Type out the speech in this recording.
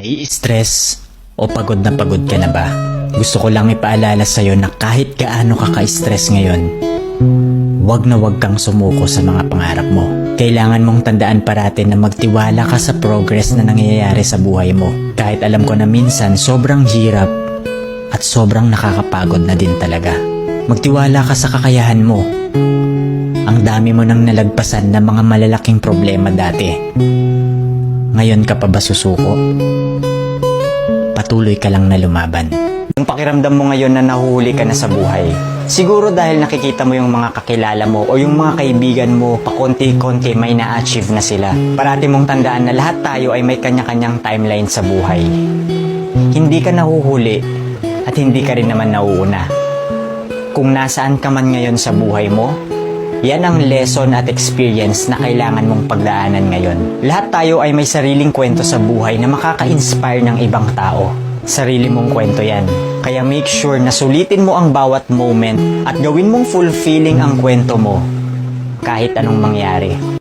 Nai-stress o pagod na pagod ka na ba? Gusto ko lang ipaalala sa'yo na kahit gaano ka ka-stress ngayon, wag na wag kang sumuko sa mga pangarap mo. Kailangan mong tandaan parati na magtiwala ka sa progress na nangyayari sa buhay mo. Kahit alam ko na minsan sobrang hirap at sobrang nakakapagod na din talaga. Magtiwala ka sa kakayahan mo. Ang dami mo nang nalagpasan na mga malalaking problema dati. Ngayon ka pa ba susuko? Patuloy ka lang na lumaban. Yung pakiramdam mo ngayon na nahuhuli ka na sa buhay, siguro dahil nakikita mo yung mga kakilala mo o yung mga kaibigan mo pakonti-konti may na-achieve na sila. Parati mong tandaan na lahat tayo ay may kanya-kanyang timeline sa buhay. Hindi ka nahuhuli at hindi ka rin naman nauuna. Kung nasaan ka man ngayon sa buhay mo, yan ang lesson at experience na kailangan mong pagdaanan ngayon. Lahat tayo ay may sariling kwento sa buhay na makaka-inspire ng ibang tao. Sarili mong kwento yan. Kaya make sure na sulitin mo ang bawat moment at gawin mong fulfilling ang kwento mo kahit anong mangyari.